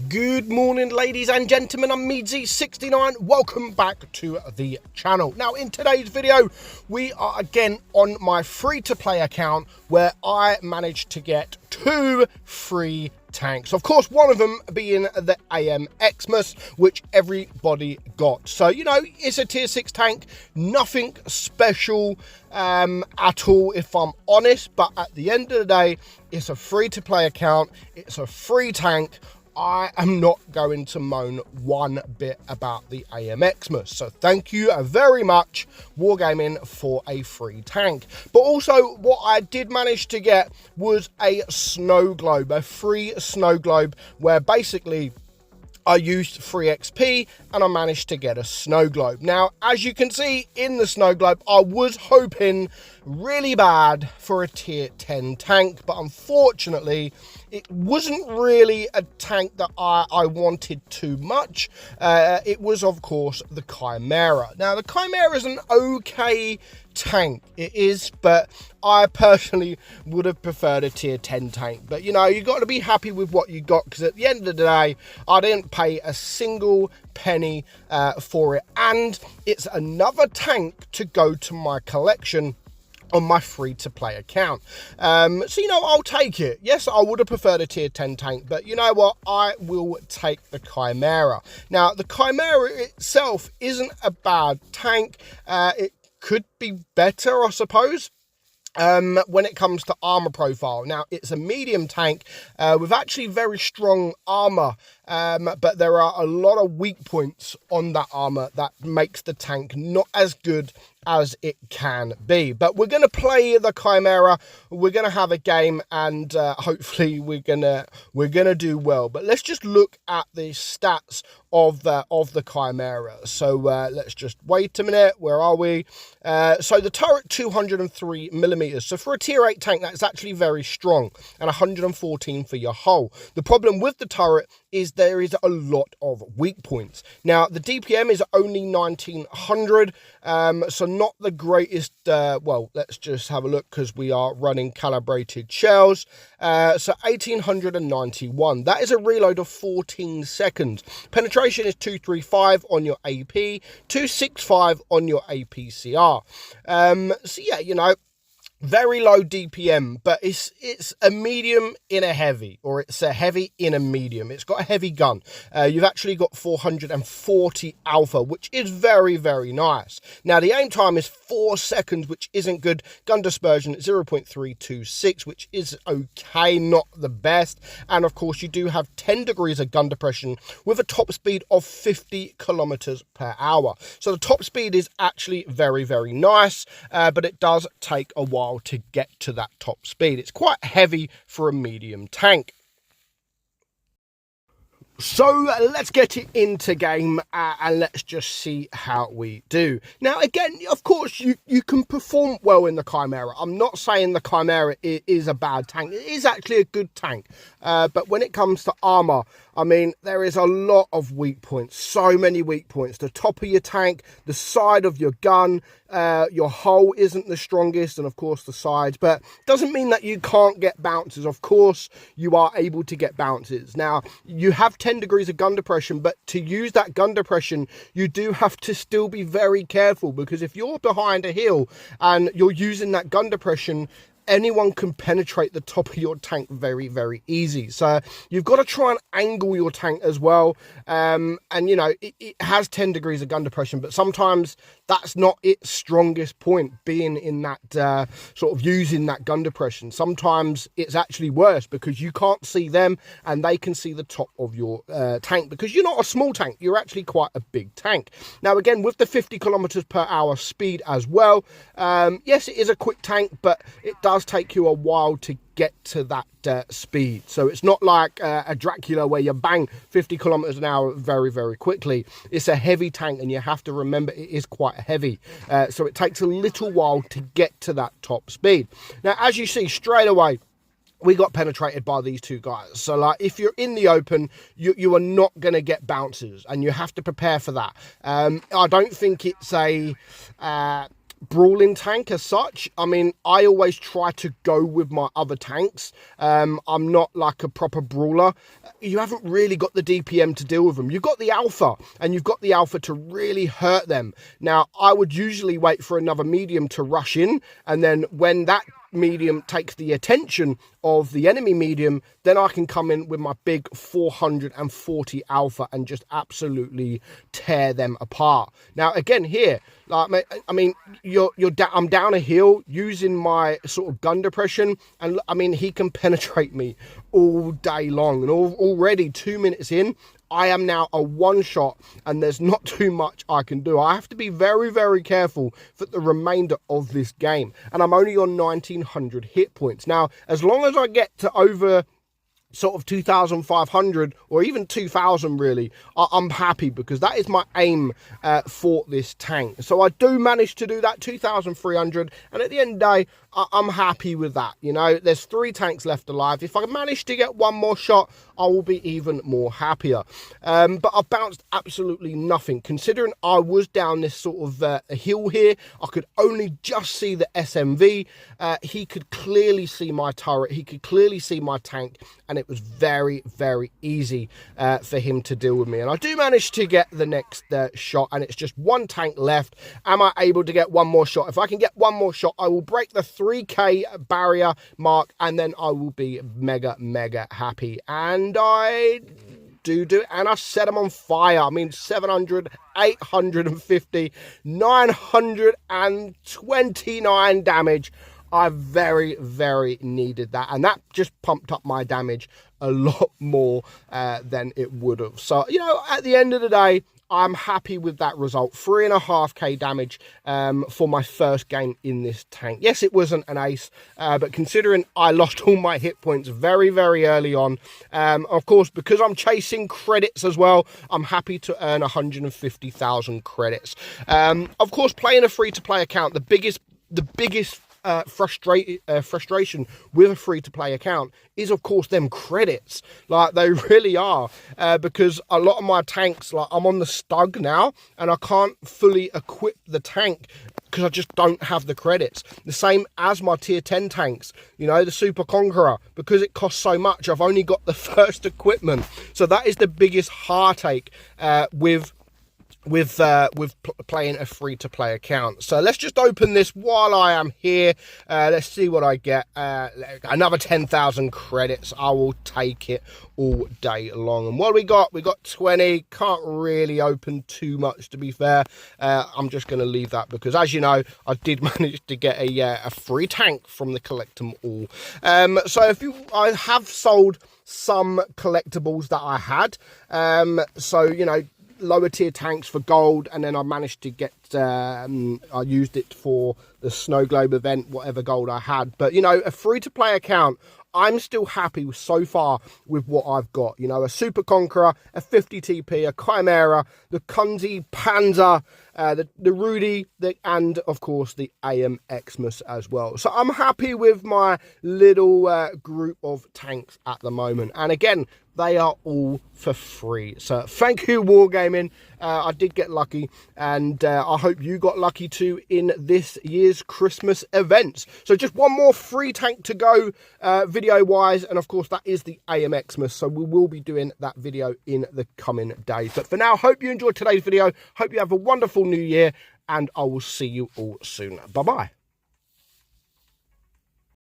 Good morning, ladies and gentlemen. I'm meadsyreplays. Welcome back to the channel. Now, in today's video, we are again on my free-to-play account where I managed to get 2 free tanks. Of course, one of them being the AM Xmas, which everybody got. So, you know, it's a tier 6 tank, nothing special at all, if I'm honest. But at the end of the day, it's a free-to-play account. It's a free tank. I am not going to moan one bit about the AM Xmas. So thank you very much, Wargaming, for a free tank. But also, what I did manage to get was a snow globe, a free snow globe, where basically I used free XP and I managed to get a snow globe. Now, as you can see in the snow globe, I was hoping really bad for a tier 10 tank, but unfortunately, it wasn't really a tank that I wanted too much. It was, of course, the Chimera. Now, the Chimera is an okay tank, it is, but I personally would have preferred a tier 10 tank. But you know, you got to be happy with what you got, because at the end of the day, I didn't pay a single penny for it, and it's another tank to go to my collection on my free-to-play account. So, you know, I'll take it. Yes, I would have preferred a tier 10 tank, but you know what? I will take the Chimera. Now, the Chimera itself isn't a bad tank. It could be better, I suppose, when it comes to armor profile. Now, it's a medium tank with actually very strong armor, but there are a lot of weak points on that armor that makes the tank not as good as it can be. But we're going to play the Chimera, we're going to have a game, and hopefully we're gonna do well. But let's just look at the stats of the Chimera. So let's just wait a minute. Where are we? So the turret, 203 millimeters. So for a tier 8 tank, that's actually very strong, and 114 for your hull. The problem with the turret is there is a lot of weak points. Now, the DPM is only 1900, so not the greatest. Well, let's just have a look, because we are running calibrated shells. So 1891. That is a reload of 14 seconds. Penetration is 235 on your AP, 265 on your APCR. So yeah, you know, very low DPM, but it's a medium in a heavy, or it's a heavy in a medium. It's got a heavy gun. You've actually got 440 alpha, which is very, very nice. Now, the aim time is 4 seconds, which isn't good. Gun dispersion 0.326, which is okay, not the best. And of course, you do have 10 degrees of gun depression with a top speed of 50 kilometers per hour. So the top speed is actually very, very nice, but it does take a while to get to that top speed. It's quite heavy for a medium tank. So let's get it into game, and let's just see how we do. Now, again, of course, you can perform well in the Chimera. I'm not saying the Chimera is a bad tank. It is actually a good tank. But when it comes to armor, I mean, there is a lot of weak points. So many weak points. The top of your tank, the side of your gun, your hull isn't the strongest, and of course the sides. But doesn't mean that you can't get bounces. Of course, you are able to get bounces. Now, you have 10 degrees of gun depression, but to use that gun depression, you do have to still be very careful, because if you're behind a hill and you're using that gun depression, anyone can penetrate the top of your tank very, very easy. So you've got to try and angle your tank as well. And, you know, it has 10 degrees of gun depression, but sometimes that's not its strongest point, being in that sort of using that gun depression. Sometimes it's actually worse, because you can't see them and they can see the top of your tank, because you're not a small tank. You're actually quite a big tank. Now, again, with the 50 kilometers per hour speed as well, yes, it is a quick tank, but it does take you a while to get to that speed. So it's not like a Dracula where you bang 50 kilometers an hour very, very quickly. It's a heavy tank, and you have to remember it is quite heavy. So it takes a little while to get to that top speed. Now, as you see straight away, we got penetrated by these two guys. So, like, if you're in the open, you are not going to get bounces, and you have to prepare for that. I don't think it's a brawling tank as such. I mean, I always try to go with my other tanks. I'm not like a proper brawler. You haven't really got the DPM to deal with them. You've got the alpha, and you've got the alpha to really hurt them. Now, I would usually wait for another medium to rush in, and then when that medium takes the attention of the enemy medium, then I can come in with my big 440 alpha and just absolutely tear them apart. Now, again, here, like, I mean, I'm down a hill using my sort of gun depression, and I mean, he can penetrate me all day long, and already 2 minutes in, I am now a one-shot, and there's not too much I can do. I have to be very, very careful for the remainder of this game, and I'm only on 1900 hit points. Now, as long as I get to over sort of 2,500 or even 2,000, really, I'm happy, because that is my aim for this tank. So I do manage to do that, 2,300, and at the end of the day, I'm happy with that. You know, there's 3 tanks left alive. If I manage to get one more shot, I will be even more happier. But I bounced absolutely nothing, considering I was down this sort of hill here. I could only just see the SMV. He could clearly see my turret. He could clearly see my tank, and it was very, very easy for him to deal with me. And I do manage to get the next shot, and it's just 1 tank left. Am I able to get one more shot? If I can get one more shot, I will break the 3k barrier mark, and then I will be mega happy. And I do it, and I set them on fire. I mean, 700, 850, 929 damage. I very, very needed that, and that just pumped up my damage a lot more than it would have. So, you know, at the end of the day, I'm happy with that result. 3.5k damage for my first game in this tank. Yes, it wasn't an ace, but considering I lost all my hit points very, very early on, of course, because I'm chasing credits as well, I'm happy to earn 150,000 credits. Of course, playing a free-to-play account, the biggest frustration with a free-to-play account is, of course, them credits. Like, they really are, because a lot of my tanks, like, I'm on the Stug now, and I can't fully equip the tank because I just don't have the credits. The same as my tier 10 tanks, you know, the Super Conqueror, because it costs so much, I've only got the first equipment. So that is the biggest heartache with playing a free-to-play account. So let's just open this while I am here. Let's see what I get. Another 10,000 credits. I will take it all day long. And what we got 20. Can't really open too much, to be fair. I'm just going to leave that, because as you know, I did manage to get a free tank from the collect 'em all. So I have sold some collectibles that I had. So, you know, lower tier tanks for gold, and then I managed to get I used it for the snow globe event, whatever gold I had. But, you know, a free-to-play account, I'm still happy so far with what I've got. You know, a Super Conqueror, a 50 TP, a Chimera, the Kunzi Panzer, the Rudy, and of course the AM Xmas as well. So I'm happy with my little group of tanks at the moment. And again, they are all for free. So thank you, Wargaming. I did get lucky, and I hope you got lucky too in this year's Christmas events. So just one more free tank to go video wise, and of course that is the AM Xmas. So we will be doing that video in the coming days. But for now, hope you enjoyed today's video. Hope you have a wonderful new year, and I will see you all soon. Bye bye.